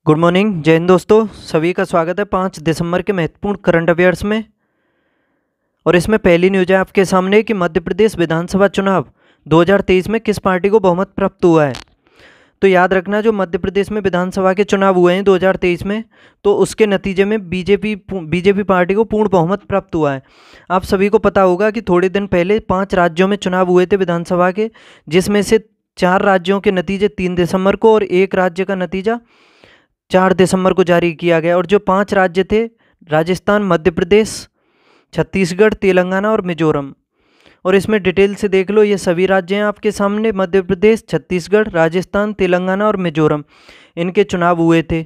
Good morning, जय हिंद दोस्तों। सभी का स्वागत है 5 दिसंबर के महत्वपूर्ण करंट अफेयर्स में। और इसमें पहली न्यूज है आपके सामने कि मध्य प्रदेश विधानसभा चुनाव 2023 में किस पार्टी को बहुमत प्राप्त हुआ है। तो याद रखना, जो मध्य प्रदेश में विधानसभा के चुनाव हुए हैं 2023 में, तो उसके नतीजे में बीजेपी पार्टी को पूर्ण बहुमत प्राप्त हुआ है। आप सभी को पता होगा कि थोड़े दिन पहले 5 राज्यों में चुनाव हुए थे विधानसभा के, जिसमें से 4 राज्यों के नतीजे 3 दिसंबर को और 1 राज्य का नतीजा 4 दिसंबर को जारी किया गया। और जो 5 राज्य थे, राजस्थान, मध्य प्रदेश, छत्तीसगढ़, तेलंगाना और मिजोरम। और इसमें डिटेल से देख लो, ये सभी राज्य हैं आपके सामने, मध्य प्रदेश, छत्तीसगढ़, राजस्थान, तेलंगाना और मिजोरम, इनके चुनाव हुए थे।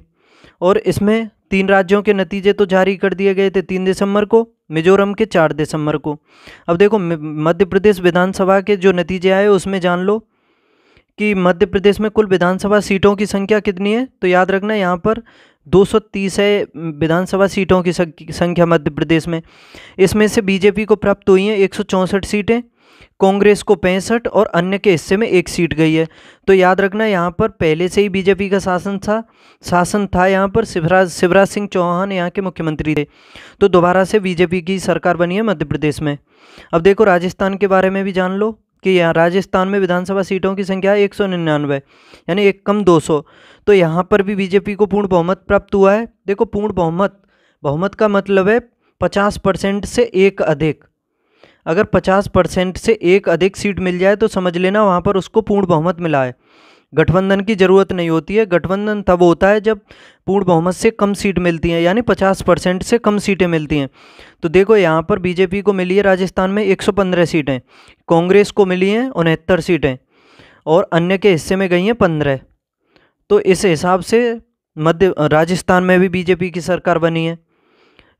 और इसमें 3 राज्यों के नतीजे तो जारी कर दिए गए थे 3 दिसंबर को, मिजोरम के 4 दिसंबर को। अब देखो, मध्य प्रदेश विधानसभा के जो नतीजे आए उसमें जान लो कि मध्य प्रदेश में कुल विधानसभा सीटों की संख्या कितनी है। तो याद रखना, यहाँ पर 230 है विधानसभा सीटों की संख्या मध्य प्रदेश में। इसमें से बीजेपी को प्राप्त हुई हैं 164 सीटें, कांग्रेस को 65 और अन्य के हिस्से में 1 सीट गई है। तो याद रखना, यहाँ पर पहले से ही बीजेपी का शासन था। यहाँ पर शिवराज सिंह चौहान यहाँ के मुख्यमंत्री थे, तो दोबारा से बीजेपी की सरकार बनी है मध्य प्रदेश में। अब देखो, राजस्थान के बारे में भी जान लो कि यहाँ राजस्थान में विधानसभा सीटों की संख्या 199, यानी 1 कम 200। तो यहाँ पर भी बीजेपी को पूर्ण बहुमत प्राप्त हुआ है। देखो, पूर्ण बहुमत का मतलब है 50% से एक अधिक। अगर 50% से एक अधिक सीट मिल जाए तो समझ लेना वहाँ पर उसको पूर्ण बहुमत मिला है। गठबंधन की जरूरत नहीं होती है। गठबंधन तब होता है जब पूर्ण बहुमत से कम सीट मिलती हैं, यानी 50% से कम सीटें मिलती हैं। तो देखो, यहाँ पर बीजेपी को मिली है राजस्थान में 115 सीटें, कांग्रेस को मिली हैं 69 सीटें और अन्य के हिस्से में गई हैं 15। तो इस हिसाब से राजस्थान में भी बीजेपी की सरकार बनी है।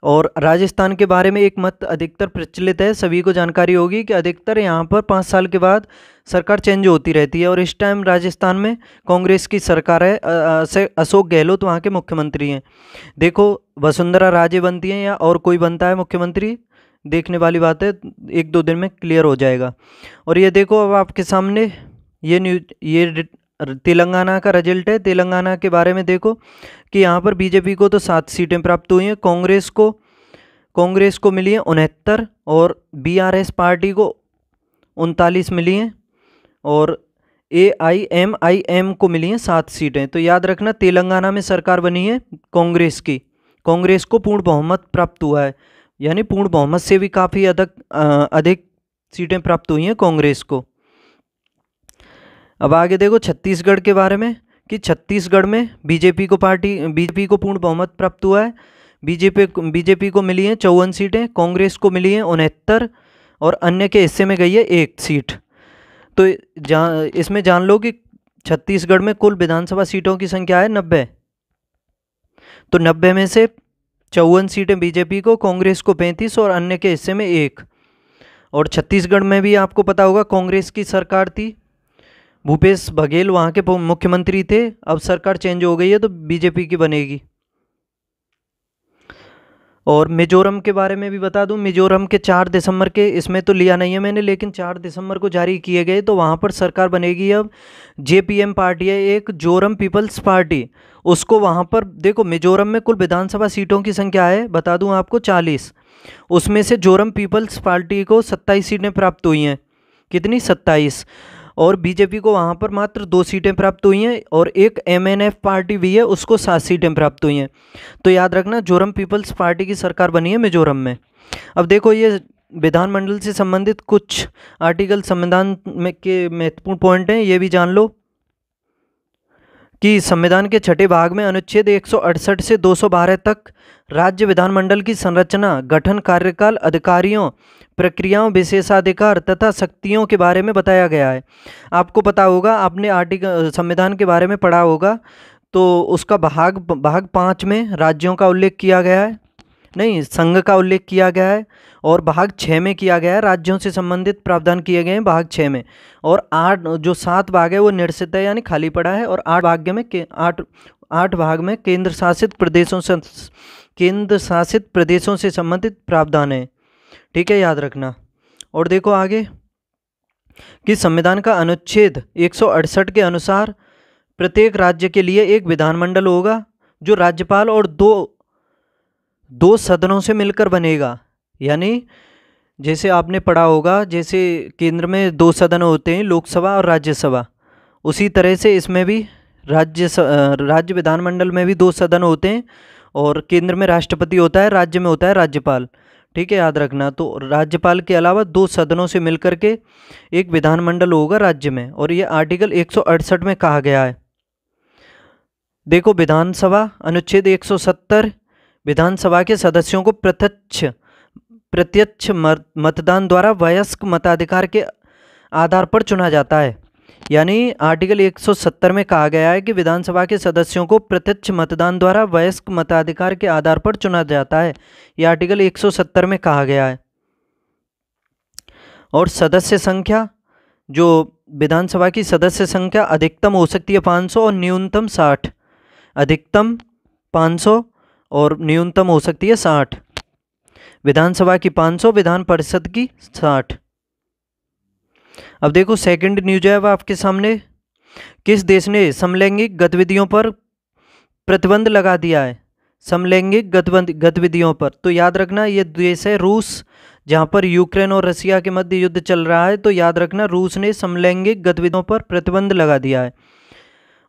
और राजस्थान के बारे में एक मत अधिकतर प्रचलित है, सभी को जानकारी होगी कि अधिकतर यहाँ पर 5 साल के बाद सरकार चेंज होती रहती है। और इस टाइम राजस्थान में कांग्रेस की सरकार है, अशोक गहलोत वहाँ के मुख्यमंत्री हैं। देखो, वसुंधरा राजे बनती हैं या और कोई बनता है मुख्यमंत्री, देखने वाली बात है, 1-2 दिन में क्लियर हो जाएगा। और ये देखो, अब आपके सामने ये तेलंगाना का रिजल्ट है। तेलंगाना के बारे में देखो कि यहाँ पर बीजेपी को तो 7 सीटें प्राप्त हुई हैं, कांग्रेस को मिली हैं 69 और बीआरएस पार्टी को 39 मिली हैं और AIMIM को मिली हैं 7 सीटें। तो याद रखना, तेलंगाना में सरकार बनी है कांग्रेस को पूर्ण बहुमत प्राप्त हुआ है, यानी पूर्ण बहुमत से भी काफ़ी अधिक सीटें प्राप्त हुई हैं कांग्रेस को। अब आगे देखो छत्तीसगढ़ के बारे में कि छत्तीसगढ़ में बीजेपी को पूर्ण बहुमत प्राप्त हुआ है। बीजेपी को मिली हैं 54 सीटें, कांग्रेस को मिली हैं 69 और अन्य के हिस्से में गई है 1 सीट। तो इसमें जान लो कि छत्तीसगढ़ में कुल विधानसभा सीटों की संख्या है 90। तो 90 में से 54 सीटें बीजेपी को, कांग्रेस को 35 और अन्य के हिस्से में 1। और छत्तीसगढ़ में भी आपको पता होगा कांग्रेस की सरकार थी, भूपेश बघेल वहाँ के मुख्यमंत्री थे। अब सरकार चेंज हो गई है तो बीजेपी की बनेगी। और मिजोरम के बारे में भी बता दूं, मिजोरम के 4 दिसंबर के, इसमें तो लिया नहीं है मैंने, लेकिन 4 दिसंबर को जारी किए गए, तो वहाँ पर सरकार बनेगी। अब JPM पार्टी है एक, जोरम पीपल्स पार्टी, उसको वहाँ पर देखो, मिजोरम में कुल विधानसभा सीटों की संख्या है, बता दूं आपको 40। उसमें से जोरम पीपल्स पार्टी को 27 सीटें प्राप्त हुई हैं। कितनी? 27। और बीजेपी को वहाँ पर मात्र 2 सीटें प्राप्त हुई हैं और एक MNF पार्टी भी है, उसको 7 सीटें प्राप्त हुई हैं। तो याद रखना, जोरम पीपल्स पार्टी की सरकार बनी है मिजोरम में। अब देखो, ये विधानमंडल से संबंधित कुछ आर्टिकल संविधान में के महत्वपूर्ण पॉइंट हैं, ये भी जान लो कि संविधान के 6ठे भाग में अनुच्छेद 168 से 212 तक राज्य विधानमंडल की संरचना, गठन, कार्यकाल, अधिकारियों, प्रक्रियाओं, विशेषाधिकार तथा शक्तियों के बारे में बताया गया है। आपको पता होगा, आपने संविधान के बारे में पढ़ा होगा, तो उसका भाग 5 में राज्यों का उल्लेख किया गया है, नहीं, संघ का उल्लेख किया गया है। और भाग 6 में किया गया है, राज्यों से संबंधित प्रावधान किए गए हैं भाग 6 में। और 8 भाग है वो निरसित है, यानी खाली पड़ा है। और 8 भाग में केंद्र शासित प्रदेशों से संबंधित प्रावधान है। ठीक है, याद रखना। और देखो आगे कि संविधान का अनुच्छेद 168 के अनुसार प्रत्येक राज्य के लिए एक विधानमंडल होगा जो राज्यपाल और दो सदनों से मिलकर बनेगा। यानी जैसे आपने पढ़ा होगा, जैसे केंद्र में 2 सदन होते हैं, लोकसभा और राज्यसभा, उसी तरह से इसमें भी राज्य विधानमंडल में भी 2 सदन होते हैं, और केंद्र में राष्ट्रपति होता है, राज्य में होता है राज्यपाल। ठीक है, याद रखना। तो राज्यपाल के अलावा 2 सदनों से मिलकर के एक विधानमंडल होगा राज्य में, और ये आर्टिकल 168 में कहा गया है। देखो, विधानसभा अनुच्छेद 170, विधानसभा के सदस्यों को प्रत्यक्ष मतदान द्वारा वयस्क मताधिकार के आधार पर चुना जाता है। यानी आर्टिकल 170 में कहा गया है कि विधानसभा के सदस्यों को प्रत्यक्ष मतदान द्वारा वयस्क मताधिकार के आधार पर चुना जाता है। यह आर्टिकल 170 में कहा गया है। और सदस्य संख्या, जो विधानसभा की सदस्य संख्या अधिकतम हो सकती है 500 और न्यूनतम 60। अधिकतम 500 और न्यूनतम हो सकती है 60। विधानसभा की 500, विधान परिषद की 60। अब देखो, सेकंड न्यूज है अब आपके सामने। किस देश ने समलैंगिक गतिविधियों पर प्रतिबंध लगा दिया है? समलैंगिक गतिविधियों पर, तो याद रखना ये देश है रूस, जहां पर यूक्रेन और रसिया के मध्य युद्ध चल रहा है। तो याद रखना, रूस ने समलैंगिक गतिविधियों पर प्रतिबंध लगा दिया है।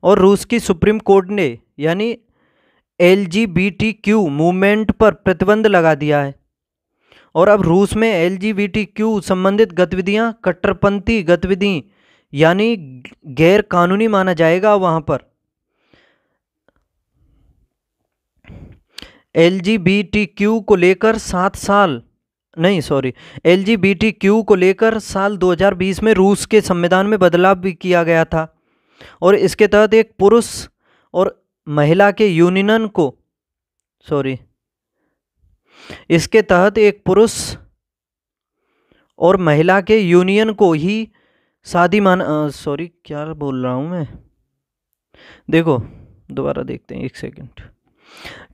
और रूस की सुप्रीम कोर्ट ने यानी LGBTQ मूवमेंट पर प्रतिबंध लगा दिया है। और अब रूस में LGBTQ संबंधित गतिविधियां कट्टरपंथी गतिविधि यानी गैर कानूनी माना जाएगा। वहां पर LGBTQ को लेकर LGBTQ को लेकर साल 2020 में रूस के संविधान में बदलाव भी किया गया था। और इसके तहत एक पुरुष और महिला के यूनियन को इसके तहत एक पुरुष और महिला के यूनियन को ही शादी क्या बोल रहा हूं मैं, देखो दोबारा देखते हैं, एक सेकंड।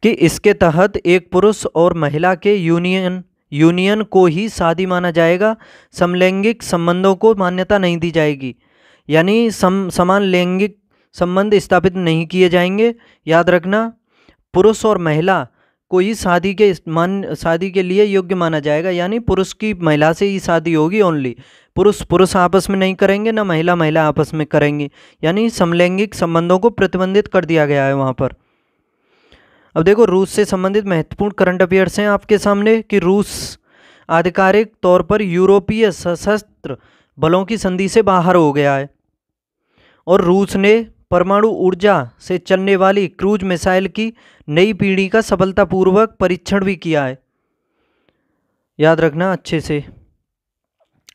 कि इसके तहत एक पुरुष और महिला के यूनियन को ही शादी माना जाएगा। समलैंगिक संबंधों को मान्यता नहीं दी जाएगी, यानी समान लैंगिक संबंध स्थापित नहीं किए जाएंगे। याद रखना, पुरुष और महिला को ही शादी के लिए योग्य माना जाएगा। यानी पुरुष की महिला से ही शादी होगी ओनली, पुरुष आपस में नहीं करेंगे, ना महिला आपस में करेंगे। यानी समलैंगिक संबंधों को प्रतिबंधित कर दिया गया है वहाँ पर। अब देखो, रूस से संबंधित महत्वपूर्ण करंट अफेयर्स हैं आपके सामने कि रूस आधिकारिक तौर पर यूरोपीय सशस्त्र बलों की संधि से बाहर हो गया है। और रूस ने परमाणु ऊर्जा से चलने वाली क्रूज मिसाइल की नई पीढ़ी का सफलतापूर्वक परीक्षण भी किया है। याद रखना अच्छे से।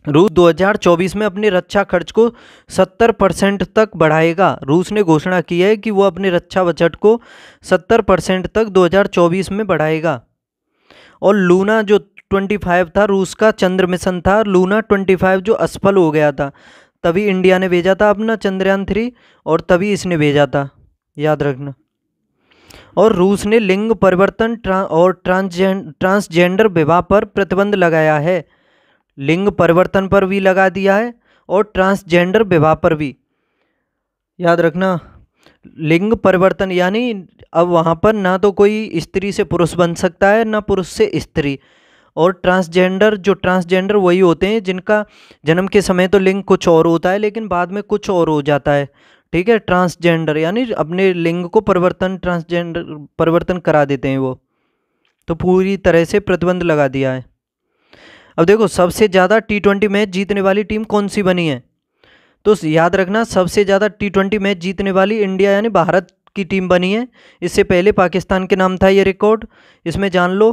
रूस 2024 में अपने रक्षा खर्च को 70% तक बढ़ाएगा। रूस ने घोषणा की है कि वो अपने रक्षा बजट को 70% तक 2024 में बढ़ाएगा। और लूना जो 25 था, रूस का चंद्र मिशन था लूना 25, जो असफल हो गया था, तभी इंडिया ने भेजा था अपना चंद्रयान 3 और तभी इसने भेजा था। याद रखना। और रूस ने लिंग परिवर्तन और ट्रांसजेंडर विवाह पर प्रतिबंध लगाया है। लिंग परिवर्तन पर भी लगा दिया है और ट्रांसजेंडर विवाह पर भी। याद रखना, लिंग परिवर्तन यानी अब वहाँ पर ना तो कोई स्त्री से पुरुष बन सकता है, ना पुरुष से स्त्री। और ट्रांसजेंडर वही होते हैं जिनका जन्म के समय तो लिंग कुछ और होता है, लेकिन बाद में कुछ और हो जाता है। ठीक है, ट्रांसजेंडर यानी अपने लिंग को परिवर्तन करा देते हैं वो। तो पूरी तरह से प्रतिबंध लगा दिया है। अब देखो, सबसे ज़्यादा T20 मैच जीतने वाली टीम कौन सी बनी है? तो याद रखना, सबसे ज़्यादा T20 मैच जीतने वाली इंडिया यानी भारत की टीम बनी है। इससे पहले पाकिस्तान के नाम था ये रिकॉर्ड। इसमें जान लो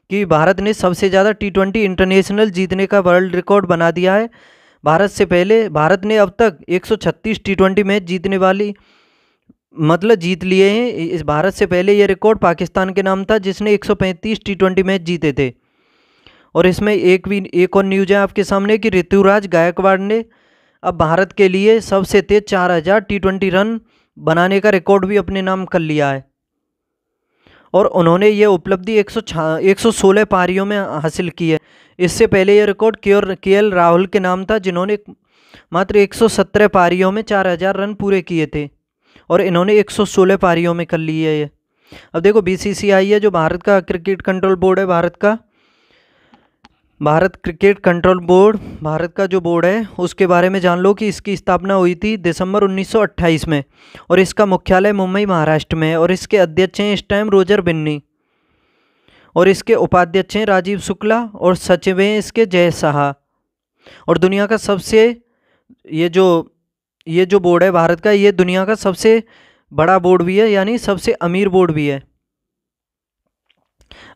कि भारत ने सबसे ज़्यादा T20 इंटरनेशनल जीतने का वर्ल्ड रिकॉर्ड बना दिया है। भारत से पहले भारत ने अब तक 136 T20 मैच जीत लिए हैं। इस भारत से पहले ये रिकॉर्ड पाकिस्तान के नाम था, जिसने 135 T20 मैच जीते थे। और इसमें एक और न्यूज़ है आपके सामने कि ऋतुराज गायकवाड़ ने अब भारत के लिए सबसे तेज 4000 T20 रन बनाने का रिकॉर्ड भी अपने नाम कर लिया है। और उन्होंने ये उपलब्धि 116 पारियों में हासिल की है। इससे पहले ये रिकॉर्ड KL राहुल के नाम था, जिन्होंने मात्र 117 पारियों में 4000 रन पूरे किए थे, और इन्होंने 116 पारियों में कर लिए है ये। अब देखो बीसीसीआई है जो भारत का क्रिकेट कंट्रोल बोर्ड है, Bharat cricket control board, Bharat का जो बोर्ड है उसके बारे में जान लो कि इसकी स्थापना हुई थी दिसंबर 1928 में और इसका मुख्यालय मुंबई महाराष्ट्र में है और इसके अध्यक्ष हैं इस टाइम रोजर बिन्नी और इसके उपाध्यक्ष हैं राजीव शुक्ला और सचिव हैं इसके जय शाह। और दुनिया का सबसे ये जो बोर्ड है भारत का, ये दुनिया का सबसे बड़ा बोर्ड भी है, यानी सबसे अमीर बोर्ड भी है।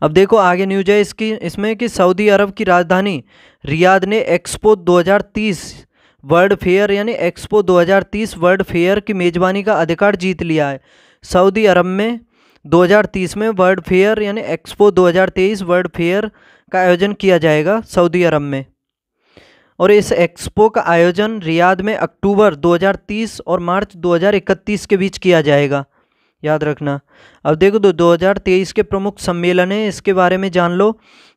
अब देखो आगे न्यूज है इसमें कि सऊदी अरब की राजधानी रियाद ने एक्सपो 2030 वर्ल्ड फेयर यानी एक्सपो 2030 वर्ल्ड फेयर की मेज़बानी का अधिकार जीत लिया है। सऊदी अरब में 2030 में वर्ल्ड फेयर यानी एक्सपो 2023 वर्ल्ड फेयर का आयोजन किया जाएगा सऊदी अरब में। और इस एक्सपो का आयोजन रियाद में अक्टूबर 2030 और मार्च 2031 के बीच किया जाएगा, याद रखना। अब देखो 2023 के प्रमुख सम्मेलन हैं, इसके बारे में जान लो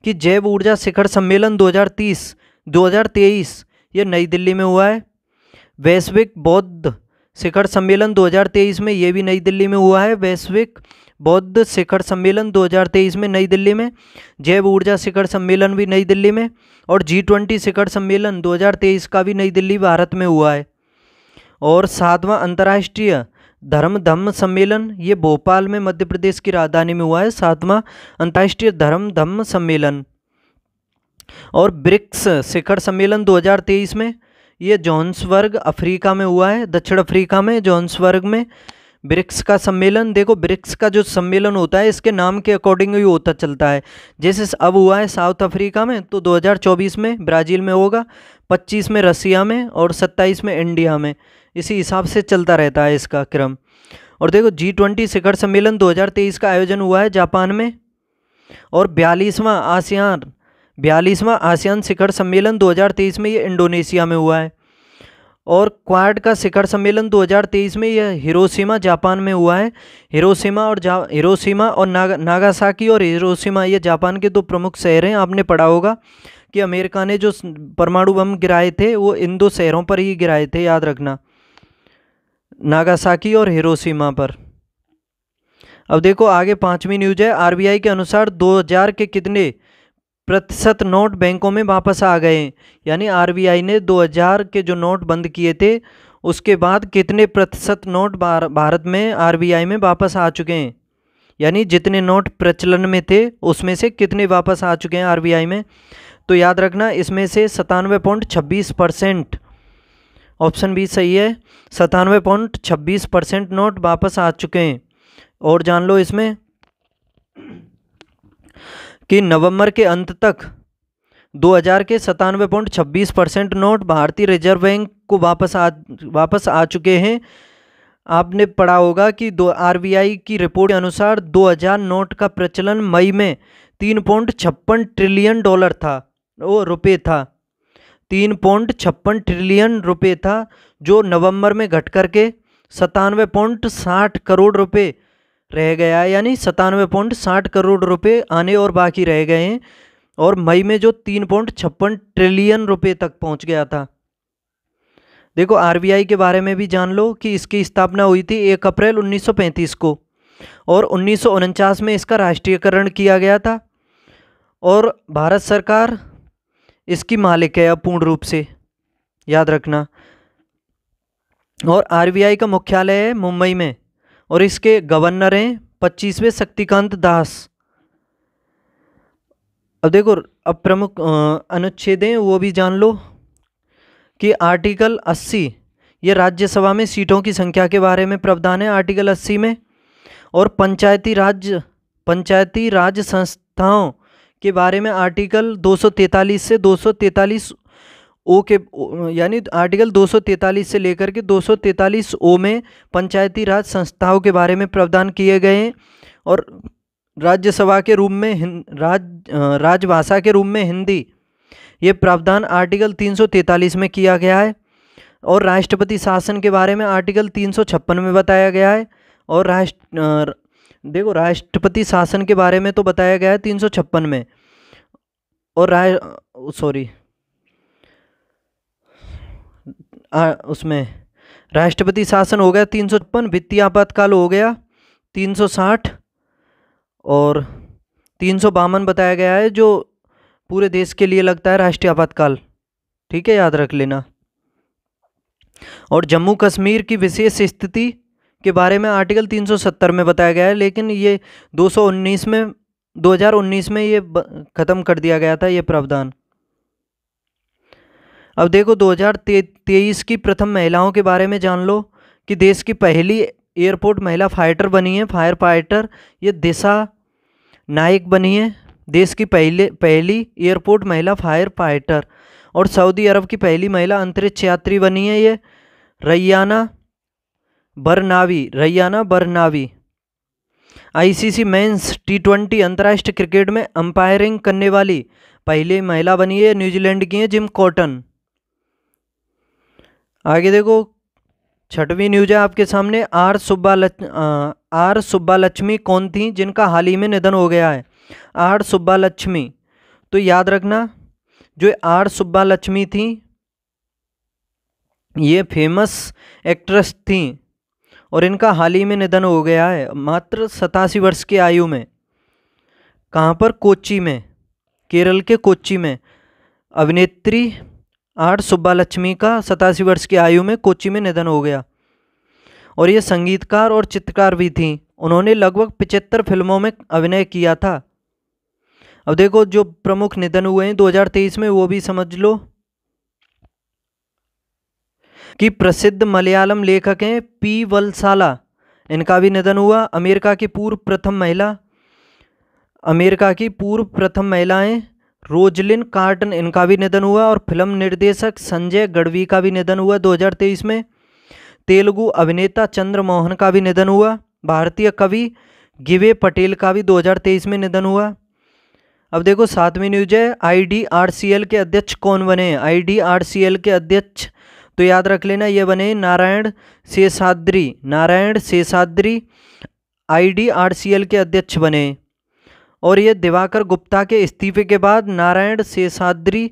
कि जैव ऊर्जा शिखर सम्मेलन 2023 ये नई दिल्ली में हुआ है। वैश्विक बौद्ध शिखर सम्मेलन 2023 में ये भी नई दिल्ली में हुआ है। वैश्विक बौद्ध शिखर सम्मेलन 2023 में नई दिल्ली में, जैव ऊर्जा शिखर सम्मेलन भी नई दिल्ली में और G20 शिखर सम्मेलन 2023 का भी नई दिल्ली भारत में हुआ है। और 7वां अंतर्राष्ट्रीय धम्म सम्मेलन ये भोपाल में मध्य प्रदेश की राजधानी में हुआ है, 7वां अंतर्राष्ट्रीय धम्म सम्मेलन। और ब्रिक्स शिखर सम्मेलन 2023 में ये जोहान्सबर्ग अफ्रीका में हुआ है, दक्षिण अफ्रीका में जोहान्सबर्ग में ब्रिक्स का सम्मेलन। देखो ब्रिक्स का जो सम्मेलन होता है इसके नाम के अकॉर्डिंग ही होता चलता है, जैसे अब हुआ है साउथ अफ्रीका में तो 2024 में ब्राज़ील में होगा, 25 में रसिया में और 27 में इंडिया में, इसी हिसाब से चलता रहता है इसका क्रम। और देखो G20 शिखर सम्मेलन 2023 का आयोजन हुआ है जापान में। और 42वां आसियान शिखर सम्मेलन 2023 में ये इंडोनेशिया में हुआ है। और क्वाड का शिखर सम्मेलन 2023 में यह हिरोशिमा जापान में हुआ है। हिरोशिमा और नागासाकी और हिरोशिमा ये जापान के दो प्रमुख शहर हैं। आपने पढ़ा होगा कि अमेरिका ने जो परमाणु बम गिराए थे वो इन दो शहरों पर ही गिराए थे, याद रखना, नागासाकी और हिरोशिमा पर। अब देखो आगे 5वीं न्यूज है। आरबीआई के अनुसार 2000 के कितने प्रतिशत नोट बैंकों में वापस आ गए, यानी आरबीआई ने 2000 के जो नोट बंद किए थे उसके बाद कितने प्रतिशत नोट भारत में आरबीआई में वापस आ चुके हैं, यानी जितने नोट प्रचलन में थे उसमें से कितने वापस आ चुके हैं आरबीआई में। तो याद रखना इसमें से 97.26%, ऑप्शन बी सही है, 97.26% नोट वापस आ चुके हैं। और जान लो इसमें कि नवंबर के अंत तक 2000 के 97.26% नोट भारतीय रिजर्व बैंक को वापस आ चुके हैं। आपने पढ़ा होगा कि आरबीआई की रिपोर्ट के अनुसार 2000 नोट का प्रचलन मई में 3.56 ट्रिलियन डॉलर था, वो रुपये था, 3.56 ट्रिलियन रुपये था, जो नवंबर में घट करके 97.60 करोड़ रुपये रह गया है, यानी 97.60 करोड़ रुपये आने और बाकी रह गए हैं। और मई में जो 3.56 ट्रिलियन रुपये तक पहुंच गया था। देखो आरबीआई के बारे में भी जान लो कि इसकी स्थापना हुई थी 1 अप्रैल 1935 को और 1949 में इसका राष्ट्रीयकरण किया गया था और भारत सरकार इसकी मालिक है अब पूर्ण रूप से, याद रखना। और आरबीआई का मुख्यालय है मुंबई में और इसके गवर्नर हैं 25वें शक्तिकांत दास। अब देखो अब प्रमुख अनुच्छेद हैं वो भी जान लो कि आर्टिकल 80 ये राज्यसभा में सीटों की संख्या के बारे में प्रावधान है आर्टिकल 80 में। और पंचायती राज संस्थाओं के बारे में आर्टिकल 243 से 243 ओ के, यानी आर्टिकल 243 से लेकर के 243 ओ में पंचायती राज संस्थाओं के बारे में प्रावधान किए गए हैं। और राज्यसभा के रूप में राजभाषा के रूप में हिंदी, ये प्रावधान आर्टिकल 343 में किया गया है। और राष्ट्रपति शासन के बारे में आर्टिकल 356 में बताया गया है। और देखो राष्ट्रपति शासन के बारे में तो बताया गया है 356 में, और उसमें राष्ट्रपति शासन हो गया 356, वित्तीय आपातकाल हो गया 360 और 352 बताया गया है जो पूरे देश के लिए लगता है राष्ट्रीय आपातकाल। ठीक है, याद रख लेना। और जम्मू कश्मीर की विशेष स्थिति के बारे में आर्टिकल 370 में बताया गया है, लेकिन ये 2019 में ये ख़त्म कर दिया गया था ये प्रावधान। अब देखो 2023 की प्रथम महिलाओं के बारे में जान लो कि देश की पहली एयरपोर्ट महिला फाइटर बनी है, फायर फाइटर, ये दिशा नाइक बनी है, देश की पहली एयरपोर्ट महिला फायर फाइटर। और सऊदी अरब की पहली महिला अंतरिक्ष यात्री बनी है ये रैयाना बरनावी। आईसीसी मेंस T20 अंतर्राष्ट्रीय क्रिकेट में अंपायरिंग करने वाली पहली महिला बनी है, न्यूजीलैंड की है जिम कॉटन। आगे देखो, छठवीं न्यूज है आपके सामने। आर सुब्बालक्ष्मी कौन थी जिनका हाल ही में निधन हो गया है? आर सुब्बालक्ष्मी, तो याद रखना जो आर सुब्बालक्ष्मी थी ये फेमस एक्ट्रेस थी और इनका हाल ही में निधन हो गया है मात्र 87 वर्ष की आयु में। कहाँ पर? कोच्चि में, केरल के कोच्चि में। अभिनेत्री आर सुब्बालक्ष्मी का 87 वर्ष की आयु में कोच्चि में निधन हो गया। और ये संगीतकार और चित्रकार भी थी। उन्होंने लगभग 75 फिल्मों में अभिनय किया था। अब देखो जो प्रमुख निधन हुए हैं 2023 में वो भी समझ लो कि प्रसिद्ध मलयालम लेखक हैं पी वलसाला, इनका भी निधन हुआ। अमेरिका की पूर्व प्रथम महिलाएं रोजलिन कार्टन, इनका भी निधन हुआ। और फिल्म निर्देशक संजय गढ़वी का भी निधन हुआ 2023 में। तेलुगु अभिनेता चंद्रमोहन का भी निधन हुआ। भारतीय कवि गिवे पटेल का भी 2023 में निधन हुआ। अब देखो 7वीं न्यूज है, IDRCL के अध्यक्ष कौन बने? IDRCL के अध्यक्ष तो याद रख लेना ये बने नारायण शेषाद्री IDRCL के अध्यक्ष बने। और ये दिवाकर गुप्ता के इस्तीफे के बाद नारायण शेषाद्री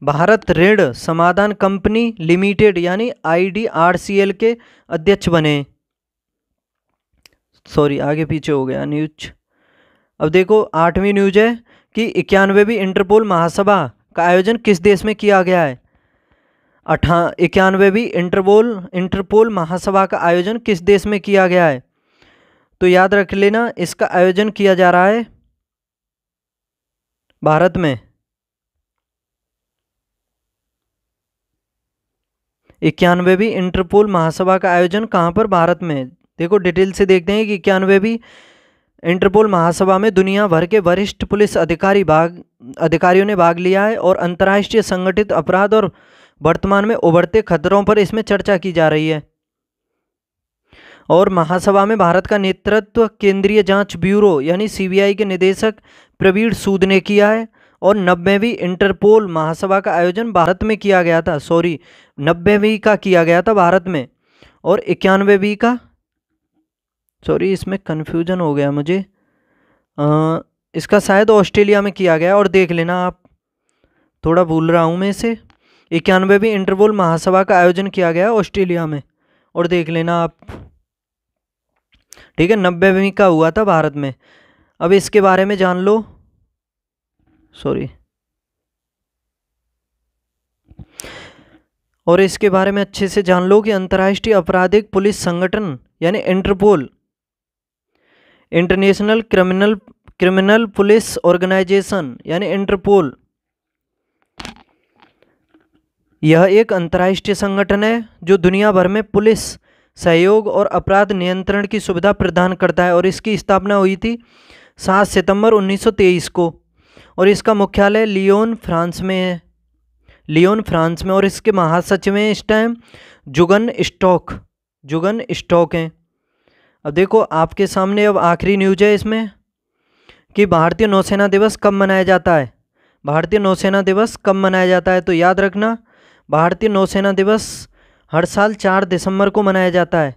भारत ऋण समाधान कंपनी लिमिटेड यानी IDRCL के अध्यक्ष बने। सॉरी, आगे पीछे हो गया न्यूज। अब देखो 8वीं न्यूज है कि 91वीं इंटरपोल महासभा का आयोजन किस देश में किया गया है? 91वीं इंटरपोल महासभा का आयोजन किस देश में किया गया है? तो याद रख लेना इसका आयोजन किया जा रहा है भारत में। 91वीं इंटरपोल महासभा का आयोजन कहाँ पर? भारत में। देखो डिटेल से देखते हैं कि 91वीं इंटरपोल महासभा में दुनिया भर के वरिष्ठ पुलिस अधिकारियों ने भाग लिया है और अंतर्राष्ट्रीय संगठित अपराध और वर्तमान में उभरते खतरों पर इसमें चर्चा की जा रही है। और महासभा में भारत का नेतृत्व केंद्रीय जांच ब्यूरो यानी CBI के निदेशक प्रवीण सूद ने किया है। और 90वीं इंटरपोल महासभा का आयोजन भारत में किया गया था। 90वीं का किया गया था भारत में। और 91वीं का, सॉरी इसमें कन्फ्यूजन हो गया मुझे, इसका शायद ऑस्ट्रेलिया में किया गया। और देख लेना आप, थोड़ा भूल रहा हूँ मैं इसे। 91वीं इंटरपोल महासभा का आयोजन किया गया ऑस्ट्रेलिया में, और देख लेना आप। ठीक है, 90वीं का हुआ था भारत में। अब इसके बारे में जान लो, सॉरी, और इसके बारे में अच्छे से जान लो कि अंतर्राष्ट्रीय आपराधिक पुलिस संगठन यानी Interpol, International criminal police organisation यानी इंटरपोल, यह एक अंतर्राष्ट्रीय संगठन है जो दुनिया भर में पुलिस सहयोग और अपराध नियंत्रण की सुविधा प्रदान करता है। और इसकी स्थापना हुई थी 7 सितंबर 1923 को। और इसका मुख्यालय लियोन फ्रांस में है, और इसके महासचिव हैं इस टाइम जुगन स्टॉक हैं। अब देखो आपके सामने अब आखिरी न्यूज है इसमें कि भारतीय नौसेना दिवस कब मनाया जाता है? भारतीय नौसेना दिवस कब मनाया जाता है? तो याद रखना भारतीय नौसेना दिवस हर साल 4 दिसंबर को मनाया जाता है।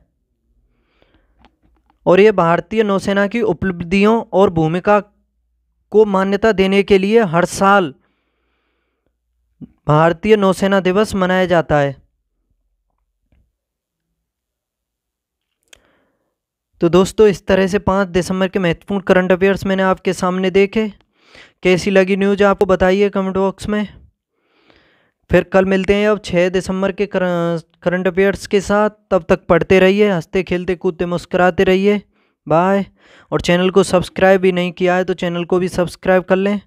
और ये भारतीय नौसेना की उपलब्धियों और भूमिका को मान्यता देने के लिए हर साल भारतीय नौसेना दिवस मनाया जाता है। तो दोस्तों इस तरह से 5 दिसंबर के महत्वपूर्ण करंट अफेयर्स मैंने आपके सामने देखे। कैसी लगी न्यूज़ आपको बताइए कमेंट बॉक्स में। फिर कल मिलते हैं अब 6 दिसंबर के करंट अफेयर्स के साथ। तब तक पढ़ते रहिए, हंसते खेलते कूदते मुस्कुराते रहिए। बाय। और चैनल को सब्सक्राइब भी नहीं किया है तो चैनल को भी सब्सक्राइब कर लें।